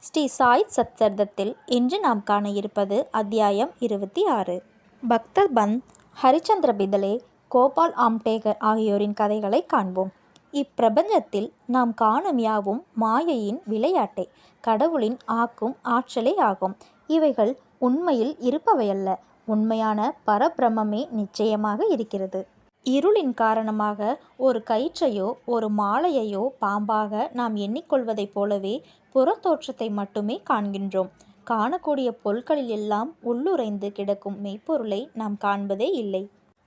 ஸ்ரீ சாய் சத்சரிதத்தில் இன்று நாம் காண இருப்பது அத்தியாயம் 26. பக்தர் பந்த், ஹரிச்சந்திர பிதலே, கோபால் ஆம்டேகர் ஆகியோரின் கதைகளை காண்போம். இப்பிரபஞ்சத்தில் நாம் காணும் யாவும் மாயையின் விளையாட்டே, கடவுளின் ஆக்கும் ஆற்றலே ஆகும். இவைகள் உண்மையில் இருப்பவையல்ல. உண்மையான பரபிரம்மே நிச்சயமாக இருக்கிறது. இருளின் காரணமாக ஒரு கயிற்றையோ ஒரு மாலையையோ பாம்பாக நாம் எண்ணிக்கொள்வதைப் போலவே புறத்தோற்றத்தை மட்டுமே காண்கின்றோம். காணக்கூடிய பொருட்களில் எல்லாம் உள்ளுரைந்து கிடக்கும் மெய்ப்பொருளை நாம் காண்பதே இல்லை.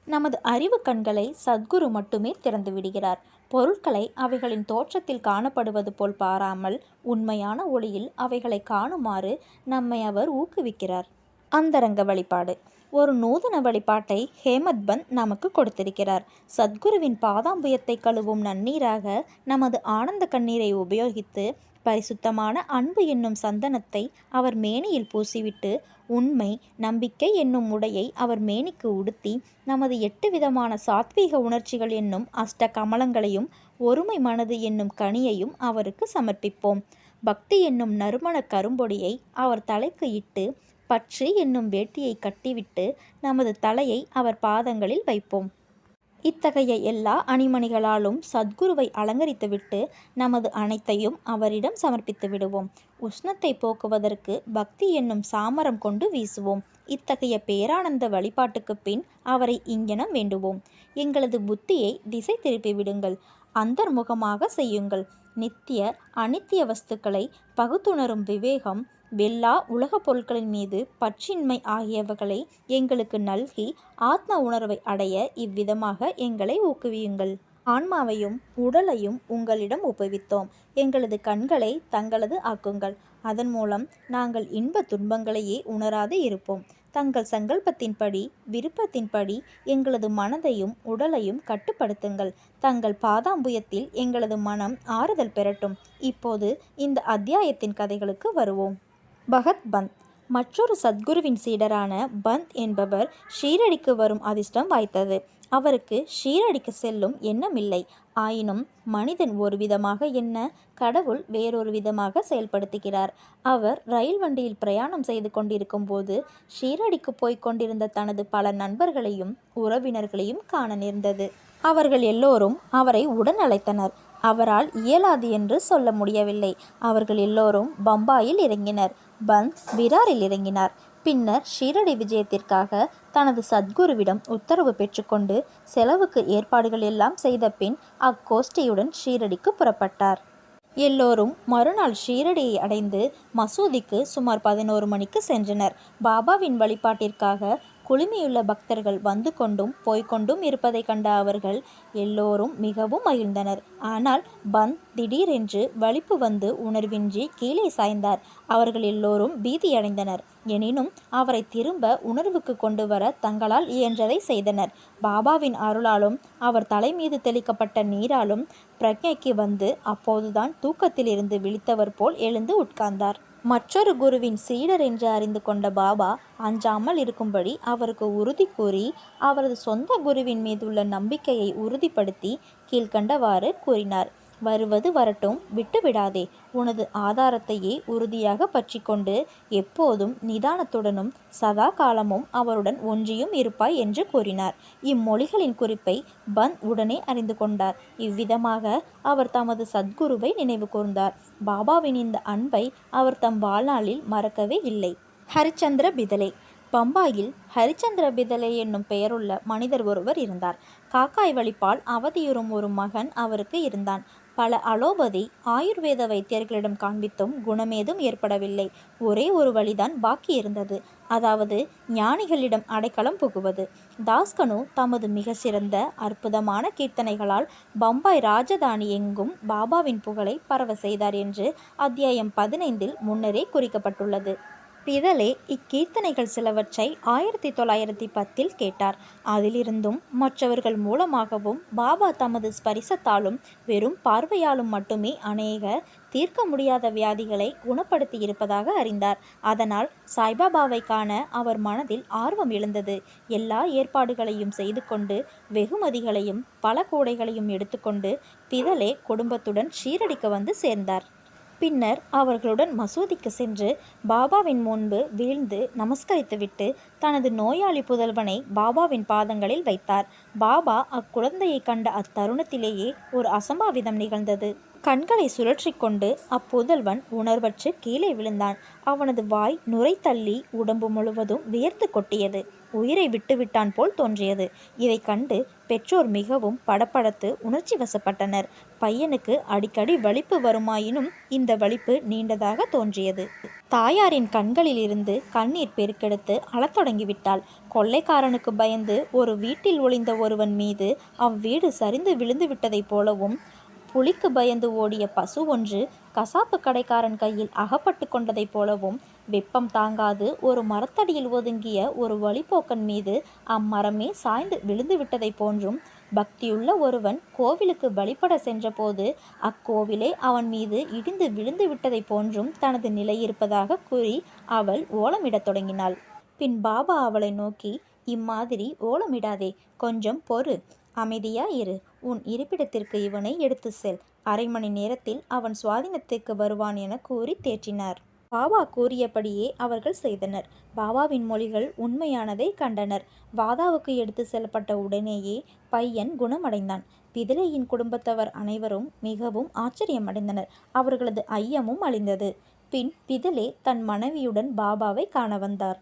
நமது அறிவு கண்களை சத்குரு மட்டுமே திறந்து விடுகிறார். பொருட்களை அவைகளின் தோற்றத்தில் காணப்படுவது போல் பாராமல் உண்மையான ஒளியில் அவைகளை காணுமாறு நம்மை அவர் ஊக்குவிக்கிறார். அந்தரங்க வழிபாடு. ஒரு நூதன வழிபாட்டை ஹேமத் பந்த் நமக்கு கொடுத்திருக்கிறார். சத்குருவின் பாதாம்புயத்தை கழுவும் நன்னீராக நமது ஆனந்த கண்ணீரை உபயோகித்து பரிசுத்தமான அன்பு என்னும் சந்தனத்தை அவர் மேனியில் பூசிவிட்டு உண்மை நம்பிக்கை என்னும் உடையை அவர் மேனிக்கு உடுத்தி நமது 8 விதமான சாத்வீக உணர்ச்சிகள் என்னும் அஷ்ட கமலங்களையும் ஒருமை மனது என்னும் கனியையும் அவருக்கு சமர்ப்பிப்போம். பக்தி என்னும் நறுமண கரும்பொடியை அவர் தலைக்கு இட்டு பற்று என்னும் வேட்டியை கட்டிவிட்டு நமது தலையை அவர் பாதங்களில் வைப்போம். இத்தகைய எல்லா அணிமணிகளாலும் சத்குருவை அலங்கரித்துவிட்டு நமது அனைத்தையும் அவரிடம் சமர்ப்பித்து விடுவோம். உஷ்ணத்தை போக்குவதற்கு பக்தி என்னும் சாமரம் கொண்டு வீசுவோம். இத்தகைய பேரானந்த வழிபாட்டுக்கு பின் அவரை இங்கனம் வேண்டுவோம். எங்களது புத்தியை திசை திருப்பி விடுங்கள். அந்தர்முகமாக செய்யுங்கள். நித்திய அனித்திய வஸ்துக்களை பகுத்துணரும் விவேகம், வெல்லா உலக பொருட்களின் மீது பற்றின்மை ஆகியவைகளை எங்களுக்கு நல்கி ஆத்ம உணர்வை அடைய இவ்விதமாக எங்களை ஊக்குவியுங்கள். ஆன்மாவையும் உடலையும் உங்களிடம் ஒப்புவித்தோம். எங்களது கண்களை தங்களது ஆக்குங்கள். அதன் மூலம் நாங்கள் இன்ப துன்பங்களையே உணராது இருப்போம். தங்கள் சங்கல்பத்தின்படி விருப்பத்தின்படி எங்களது மனதையும் உடலையும் கட்டுப்படுத்துங்கள். தங்கள் பாதாம்புயத்தில் எங்களது மனம் ஆறுதல் பெறட்டும். இப்போது இந்த அத்தியாயத்தின் கதைகளுக்கு வருவோம். பகத் பந்த். மற்றொரு சத்குருவின் சீடரான பந்த் என்பவர் ஷீரடிக்கு வரும் அதிர்ஷ்டம் வாய்த்தது. அவருக்கு ஷீரடிக்கு செல்லும் எண்ணம் இல்லை. ஆயினும் மனிதன் ஒரு விதமாக எண்ண, கடவுள் வேறொரு விதமாக செயல்படுத்துகிறார். அவர் ரயில் வண்டியில் பிரயாணம் செய்து கொண்டிருக்கும் போது ஷீரடிக்கு போய்க் கொண்டிருந்த தனது பல நண்பர்களையும் உறவினர்களையும் காண நேர்ந்தது. அவர்கள் எல்லோரும் அவரை உடன் அழைத்தனர். அவரால் இயலாது என்று சொல்ல முடியவில்லை. அவர்கள் எல்லோரும் பம்பாயில் இறங்கினர். பந்த் விராரில் இறங்கினார். பின்னர் ஷீரடி விஜயத்திற்காக தனது சத்குருவிடம் உத்தரவு பெற்றுக்கொண்டு செலவுக்கு ஏற்பாடுகள் எல்லாம் செய்த பின் அக்கோஷ்டியுடன் ஷீரடிக்கு புறப்பட்டார். எல்லோரும் மறுநாள் ஷீரடியை அடைந்து மசூதிக்கு சுமார் 11 மணிக்கு சென்றனர். பாபாவின் வழிபாட்டிற்காக குழுமியுள்ள பக்தர்கள் வந்து கொண்டும் போய்கொண்டும் இருப்பதை கண்ட அவர்கள் எல்லோரும் மிகவும் மகிழ்ந்தனர். ஆனால் பந்த் திடீரென்று வலிப்பு வந்து உணர்வின்றி கீழே சாய்ந்தார். அவர்கள் எல்லோரும் பீதியடைந்தனர். எனினும் அவரை திரும்ப உணர்வுக்கு கொண்டு வர தங்களால் இயன்றதை செய்தனர். பாபாவின் அருளாலும் அவர் தலை மீது தெளிக்கப்பட்ட நீராலும் பிரக்ஞைக்கு வந்து அப்போதுதான் தூக்கத்திலிருந்து விழித்தவர் போல் எழுந்து உட்கார்ந்தார். மற்றொரு குருவின் சீடர் என்று அறிந்து கொண்ட பாபா அஞ்சாமல் இருக்கும்படி அவருக்கு உறுதி கூறி அவரது சொந்த குருவின் மீதுள்ள நம்பிக்கையை உறுதிப்படுத்தி கீழ்கண்டவாறு கூறினார். வருவது வரட்டும், விட்டுவிடாதே. உனது ஆதாரத்தையே உறுதியாக பற்றி கொண்டு எப்போதும் நிதானத்துடனும் சதா காலமும் அவருடன் ஒன்றியும் இருப்பாய் என்று கூறினார். இம்மொழிகளின் குறிப்பை பந்த் உடனே அறிந்து கொண்டார். இவ்விதமாக அவர் தமது சத்குருவை நினைவு கூர்ந்தார். பாபாவின் இந்த அன்பை அவர் தம் வாழ்நாளில் மறக்கவே இல்லை. ஹரிச்சந்திர பிதலே. பம்பாயில் ஹரிச்சந்திர பிதலே என்னும் பெயருள்ள மனிதர் ஒருவர் இருந்தார். காக்காய் வலிப்பால் அவதியுறும் ஒரு மகன் அவருக்கு இருந்தான். பல அலோபதி ஆயுர்வேத வைத்தியர்களிடம் காண்பித்தும் குணமேதும் ஏற்படவில்லை. ஒரே ஒரு வழிதான் பாக்கி இருந்தது. அதாவது ஞானிகளிடம் அடைக்கலம் புகுவது. தாஸ்கனு தமது மிக சிறந்த அற்புதமான கீர்த்தனைகளால் பம்பாய் ராஜதானி எங்கும் பாபாவின் புகழை பரவ செய்தார் என்று அத்தியாயம் 15 முன்னரே குறிக்கப்பட்டுள்ளது. பிதலே இக்கீர்த்தனைகள் சிலவற்றை 1910 கேட்டார். அதிலிருந்தும் மற்றவர்கள் மூலமாகவும் பாபா தமது ஸ்பரிசத்தாலும் வெறும் பார்வையாலும் மட்டுமே அநேக தீர்க்க முடியாத வியாதிகளை குணப்படுத்தி இருப்பதாக அறிந்தார். அதனால் சாய்பாபாவை காண அவர் மனதில் ஆர்வம் எழுந்தது. எல்லா ஏற்பாடுகளையும் செய்து கொண்டு வெகுமதிகளையும் பல கூடைகளையும் எடுத்துக்கொண்டு பிதலே குடும்பத்துடன் ஷீரடிக்கு வந்து சேர்ந்தார். பின்னர் அவர்களுடன் மசூதிக்கு சென்று பாபாவின் முன்பு வீழ்ந்து நமஸ்கரித்துவிட்டு தனது நோயாளி புதல்வனை பாபாவின் பாதங்களில் வைத்தார். பாபா அக்குழந்தையை கண்ட அத்தருணத்திலேயே ஒரு அசம்பாவிதம் நிகழ்ந்தது. கண்களை சுழற்றி கொண்டு அப்புதல்வன் உணர்வற்று கீழே விழுந்தான். அவனது வாய் நுரை தள்ளி உடம்பு முழுவதும் வியர்த்து கொட்டியது. உயிரை விட்டுவிட்டான் போல் தோன்றியது. இதை கண்டு பெற்றோர் மிகவும் படபடத்து உணர்ச்சி வசப்பட்டனர். பையனுக்கு அடிக்கடி வலிப்பு வருமாயினும் இந்த வலிப்பு நீண்டதாக தோன்றியது. தாயாரின் கண்களிலிருந்து கண்ணீர் பெருக்கெடுத்து அழத் தொடங்கிவிட்டாள். கொள்ளைக்காரனுக்கு பயந்து ஒரு வீட்டில் ஒளிந்த ஒருவன் மீது அவ்வீடு சரிந்து விழுந்து விட்டதைப் போலவும், புலிக்கு பயந்து ஓடிய பசு ஒன்று கசாப்பு கடைக்காரன் கையில் அகப்பட்டு கொண்டதைப் போலவும், வெப்பம் தாங்காது ஒரு மரத்தடியில் ஒதுங்கிய ஒரு வழிப்போக்கன் மீது அம்மரமே சாய்ந்து விழுந்து விட்டதைப் போன்றும், பக்தியுள்ள ஒருவன் கோவிலுக்கு வழிபட சென்றபோது அக்கோவிலே அவன் மீது இடிந்து விழுந்து விட்டதைப் போன்றும் தனது நிலை இருப்பதாக கூறி அவள் ஓலமிடத் தொடங்கினாள். பின் பாபா அவளை நோக்கி, இம்மாதிரி ஓலமிடாதே, கொஞ்சம் பொறு, அமைதியா இரு, உன் இருப்பிடத்திற்கு இவனை எடுத்து செல், அரை மணி நேரத்தில் அவன் சுவாதீனத்திற்கு வருவான் என கூறி தேற்றினார். பாபா கூறியபடியே அவர்கள் செய்தனர். பாபாவின் மொழிகள் உண்மையானதை கண்டனர். வாதாவுக்கு எடுத்து செல்லப்பட்ட உடனேயே பையன் குணமடைந்தான். பிதளையின் குடும்பத்தவர் அனைவரும் மிகவும் ஆச்சரியமடைந்தனர். அவர்களது ஐயமும் அழிந்தது. பின் பிதலே தன் மனைவியுடன் பாபாவை காண வந்தார்.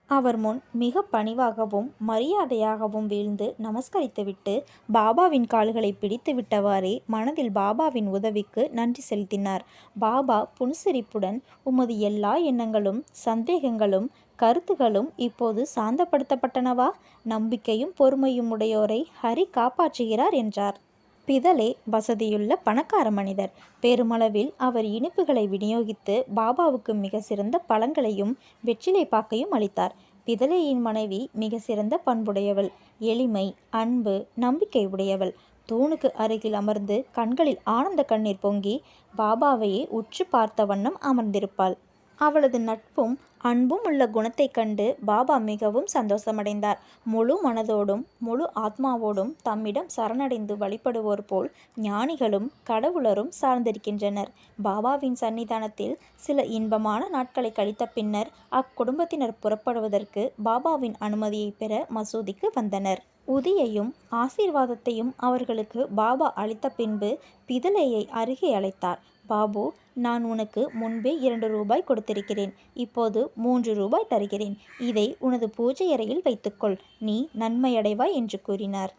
அவர் முன் மிக பணிவாகவும் மரியாதையாகவும் வீழ்ந்து நமஸ்கரித்துவிட்டு பாபாவின் கால்களை பிடித்து விட்டவாறே மனதில் பாபாவின் உதவிக்கு நன்றி செலுத்தினார். பாபா புன்சிரிப்புடன், உமது எல்லா எண்ணங்களும் சந்தேகங்களும் கருத்துகளும் இப்போது சாந்தப்படுத்தப்பட்டனவா? நம்பிக்கையும் பொறுமையும் உடையோரை ஹரி காப்பாற்றுகிறார் என்றார். பிதலே வசதியுள்ள பணக்கார மனிதர். பெருமளவில் அவர் இனிப்புகளை விநியோகித்து பாபாவுக்கு மிக சிறந்த பழங்களையும் வெற்றிலை பாக்கையும் அளித்தார். பிதலேயின் மனைவி மிக சிறந்த பண்புடையவள், எளிமை, அன்பு, நம்பிக்கை உடையவள். தூணுக்கு அருகில் அமர்ந்து கண்களில் ஆனந்த கண்ணீர் பொங்கி பாபாவையே உற்று பார்த்த வண்ணம் அமர்ந்திருப்பாள். அவளது நட்பும் அன்பும் உள்ள குணத்தை கண்டு பாபா மிகவும் சந்தோஷமடைந்தார். முழு மனதோடும் முழு ஆத்மாவோடும் தம்மிடம் சரணடைந்து வழிபடுவோர் போல் ஞானிகளும் கடவுளரும் சார்ந்திருக்கின்றனர். பாபாவின் சன்னிதானத்தில் சில இன்பமான நாட்களை கழித்த பின்னர் அக்குடும்பத்தினர் புறப்படுவதற்கு பாபாவின் அனுமதியை பெற மசூதிக்கு வந்தனர். உதியையும் ஆசீர்வாதத்தையும் அவர்களுக்கு பாபா அளித்த பின்பு பிதலையை அருகே அழைத்தார். பாபு, நான் உனக்கு முன்பே 2 ரூபாய் கொடுத்திருக்கிறேன். இப்போது 3 ரூபாய் தருகிறேன். இதை உனது பூஜை அறையில் வைத்துக்கொள். நீ நன்மையடைவாய் என்று கூறினார்.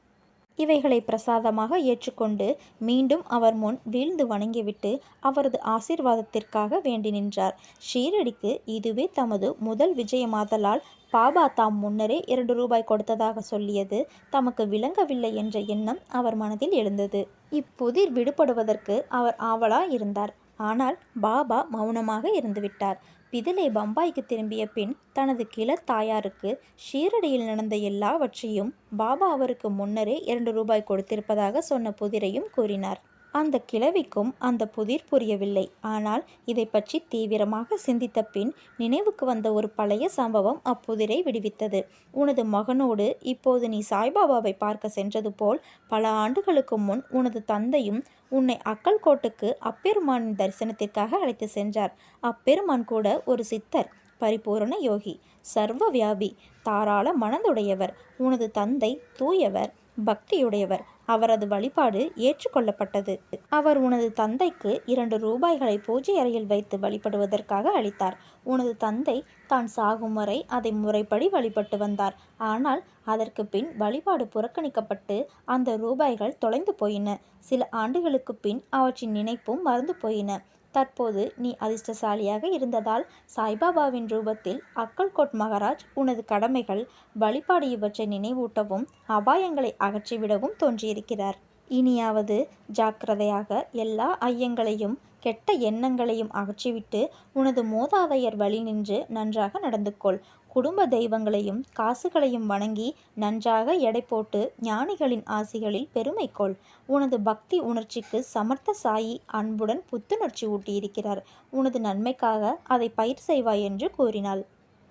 இவைகளை பிரசாதமாக ஏற்றுக்கொண்டு மீண்டும் அவர் முன் வீழ்ந்து வணங்கிவிட்டு அவரது ஆசீர்வாதத்திற்காக வேண்டி நின்றார். ஷீரடிக்கு இதுவே தமது முதல் விஜயமாதலால் பாபா தாம் முன்னரே 2 ரூபாய் கொடுத்ததாக சொல்லியது தமக்கு விளங்கவில்லை என்ற எண்ணம் அவர் மனதில் எழுந்தது. இப்புதிர் விடுபடுவதற்கு அவர் ஆவலாய் இருந்தார். ஆனால் பாபா மௌனமாக இருந்துவிட்டார். பிதலே பம்பாய்க்கு திரும்பிய பின் தனது கிழத் தாயாருக்கு ஷீரடியில் நடந்த எல்லாவற்றையும் பாபா அவருக்கு முன்னரே 2 ரூபாய் கொடுத்திருப்பதாக சொன்ன புதிரையும் கூறினார். அந்த கிழவிக்கும் அந்த புதிர் புரியவில்லை. ஆனால் இதை பற்றி தீவிரமாக சிந்தித்த பின் நினைவுக்கு வந்த ஒரு பழைய சம்பவம் அப்புதிரை விடுவித்தது. உனது மகனோடு இப்போது நீ சாய்பாபாவை பார்க்க சென்றது போல் பல ஆண்டுகளுக்கு முன் உனது தந்தையும் உன்னை அக்கல்கோட்டுக்கு அப்பெருமானின் தரிசனத்திற்காக அழைத்து சென்றார். அப்பெருமான் கூட ஒரு சித்தர், பரிபூரண யோகி, சர்வ வியாபி, தாராள மனதுடையவர். உனது தந்தை தூயவர், பக்தியுடையவர். அவரது வழிபாடு ஏற்றுக்கொள்ளப்பட்டது. அவர் உனது தந்தைக்கு 2 ரூபாய்களை பூஜை அறையில் வைத்து வழிபடுவதற்காக அளித்தார். உனது தந்தை தான் சாகும் வரை அதை முறைப்படி வழிபட்டு வந்தார். ஆனால் அதற்கு பின் வழிபாடு புறக்கணிக்கப்பட்டு அந்த ரூபாய்கள் தொலைந்து போயின. சில ஆண்டுகளுக்கு பின் அவற்றின் நினைப்பும் மறந்து போயின. தற்போது நீ அதிர்ஷ்டசாலியாக இருந்ததால் சாய்பாபாவின் ரூபத்தில் அக்கல்கோட் மகாராஜ் உனது கடமைகள், வழிபாடு இவற்றை நினைவூட்டவும் அபாயங்களை அகற்றிவிடவும் தோன்றியிருக்கிறார். இனியாவது ஜாக்கிரதையாக எல்லா ஐயங்களையும் கெட்ட எண்ணங்களையும் அகற்றிவிட்டு உனது மூதாதையர் வழி நின்று நன்றாக நடந்து கொள். குடும்ப தெய்வங்களையும் காசுகளையும் வணங்கி நன்றாக எடை போட்டு ஞானிகளின் ஆசிகளில் பெருமை கொள். உனது பக்தி உணர்ச்சிக்கு சமர்த்த சாயி அன்புடன் புத்துணர்ச்சி ஊட்டியிருக்கிறார். உனது நன்மைக்காக அதை பயிர் செய்வாய் என்று கூறினாள்.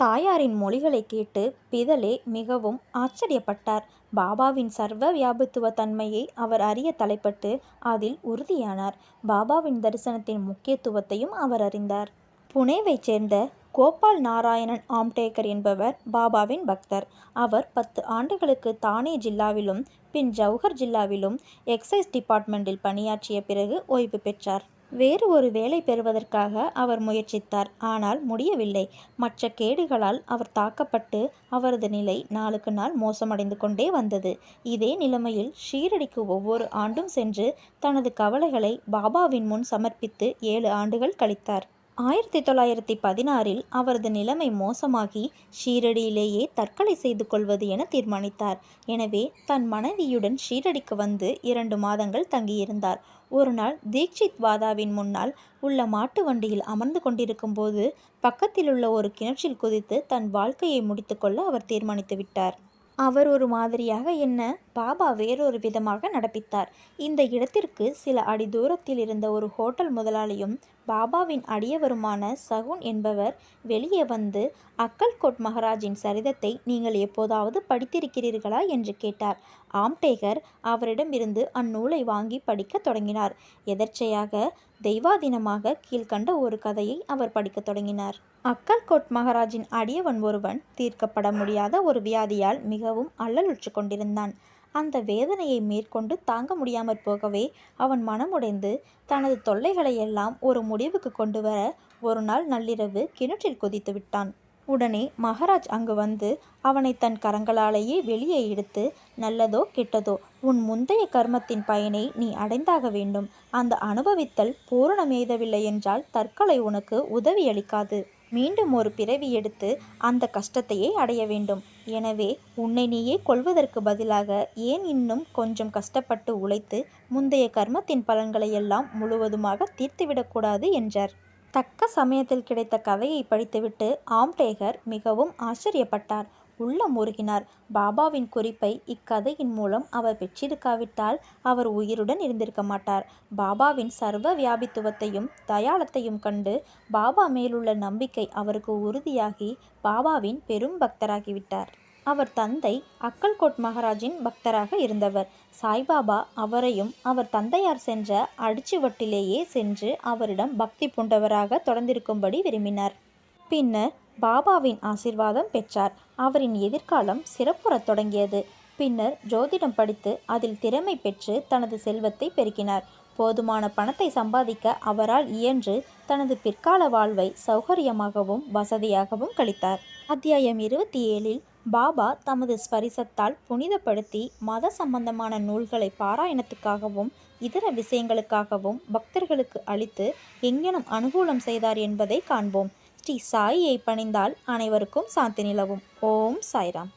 தாயாரின் மொழிகளை கேட்டு பிதலே மிகவும் ஆச்சரியப்பட்டார். பாபாவின் சர்வ வியாபித்துவ தன்மையை அவர் அறிய தலைப்பட்டு அதில் உறுதியானார். பாபாவின் தரிசனத்தின் முக்கியத்துவத்தையும் அவர் அறிந்தார். புனேவைச் சேர்ந்த கோபால் நாராயணன் ஆம்டேகர் என்பவர் பாபாவின் பக்தர். அவர் 10 ஆண்டுகளுக்கு தானே ஜில்லாவிலும் பின் ஜவுஹர் ஜில்லாவிலும் எக்ஸைஸ் டிபார்ட்மெண்டில் பணியாற்றிய பிறகு ஓய்வு பெற்றார். வேறு ஒரு வேலை பெறுவதற்காக அவர் முயற்சித்தார். ஆனால் முடியவில்லை. மற்ற கேடுகளால் அவர் தாக்கப்பட்டு அவரது நிலை நாளுக்கு நாள் மோசமடைந்து கொண்டே வந்தது. இதே நிலைமையில் ஷீரடிக்கு ஒவ்வொரு ஆண்டும் சென்று தனது கவலைகளை பாபாவின் முன் சமர்ப்பித்து 7 ஆண்டுகள் கழித்தார். 1916இல் அவரது நிலைமை மோசமாகி ஷீரடியிலேயே தற்கொலை செய்து கொள்வது என தீர்மானித்தார். எனவே தன் மனைவியுடன் ஷீரடிக்கு வந்து 2 மாதங்கள் தங்கியிருந்தார். ஒரு நாள் தீக்ஷித் வாதாவின் முன்னால் உள்ள மாட்டு வண்டியில் அமர்ந்து கொண்டிருக்கும் போது பக்கத்திலுள்ள ஒரு கிணற்றில் குதித்து தன் வாழ்க்கையை முடித்துக்கொள்ள அவர் தீர்மானித்து விட்டார். அவர் ஒரு மாதிரியாக என்ன, பாபா வேறொரு விதமாக நடப்பித்தார். இந்த இடத்திற்கு சில அடி தூரத்தில் இருந்த ஒரு ஹோட்டல் முதலாளியும் பாபாவின் அடியவருமான சகுன் என்பவர் வெளியே வந்து, அக்கல்கோட் மகாராஜின் சரிதத்தை நீங்கள் எப்போதாவது படித்திருக்கிறீர்களா என்று கேட்டார். ஆம்டேகர் அவரிடமிருந்து அந்நூலை வாங்கி படிக்க தொடங்கினார். எதர்ச்சையாக தெய்வாதீனமாக கீழ்கண்ட ஒரு கதையை அவர் படிக்க தொடங்கினார். அக்கல்கோட் மகாராஜின் அடியவன் ஒருவன் தீர்க்கப்பட முடியாத ஒரு வியாதியால் மிகவும் அல்லலுற்று கொண்டிருந்தான். அந்த வேதனையை மேற்கொண்டு தாங்க முடியாமற் போகவே அவன் மனமுடைந்து தனது தொல்லைகளை எல்லாம் ஒரு முடிவுக்கு கொண்டு வர ஒரு நாள் நள்ளிரவு கிணற்றில் குதித்து விட்டான். உடனே மகாராஜ் அங்கு வந்து அவனை தன் கரங்களாலேயே வெளியே எடுத்து, நல்லதோ கெட்டதோ உன் முந்தைய கர்மத்தின் பயனை நீ அடைந்தாக வேண்டும். அந்த அனுபவித்தல் பூரணமெய்தவில்லை என்றால் தற்கொலை உனக்கு உதவியளிக்காது. மீண்டும் ஒரு பிறவி எடுத்து அந்த கஷ்டத்தையே அடைய வேண்டும். எனவே உன்னை நீயே கொல்வதற்கு பதிலாக ஏன் இன்னும் கொஞ்சம் கஷ்டப்பட்டு உழைத்து முந்தைய கர்மத்தின் பலன்களை எல்லாம் முழுவதுமாக தீர்த்துவிடக்கூடாது என்றார். தக்க சமயத்தில் கிடைத்த கதையை படித்துவிட்டு ஆம்டேகர் மிகவும் ஆச்சரியப்பட்டார். உள்ளம் உருகினார். பாபாவின் குறிப்பை இக்கதையின் மூலம் அவர் பெற்றிருக்காவிட்டால் அவர் உயிருடன் இருந்திருக்க மாட்டார். பாபாவின் சர்வ வியாபித்துவத்தையும் தயாளத்தையும் கண்டு பாபா மேலுள்ள நம்பிக்கை அவருக்கு உறுதியாகி பாபாவின் பெரும் பக்தராகிவிட்டார். அவர் தந்தை அக்கல்கோட் மகாராஜின் பக்தராக இருந்தவர். சாய்பாபா அவரையும் அவர் தந்தையார் சென்ற அடிச்சுவட்டிலேயே சென்று அவரிடம் பக்தி பூண்டவராக தொடர்ந்திருக்கும்படி விரும்பினார். பின்னர் பாபாவின் ஆசீர்வாதம் பெற்றார். அவரின் எதிர்காலம் சிறப்புறத் தொடங்கியது. பின்னர் ஜோதிடம் படித்து அதில் திறமை பெற்று தனது செல்வத்தை பெருக்கினார். போதுமான பணத்தை சம்பாதிக்க அவரால் இயன்று தனது பிற்கால வாழ்வை சௌகரியமாகவும் வசதியாகவும் கழித்தார். அத்தியாயம் 27இல் பாபா தமது ஸ்பரிசத்தால் புனிதப்படுத்தி மத சம்பந்தமான நூல்களை பாராயணத்துக்காகவும் இதர விஷயங்களுக்காகவும் பக்தர்களுக்கு அளித்து எங்கெனும் அனுகூலம் செய்தார் என்பதை காண்போம். ஸ்ரீ சாயியை பணிந்தால் அனைவருக்கும் சாந்தி நிலவும். ஓம் சாய்ராம்.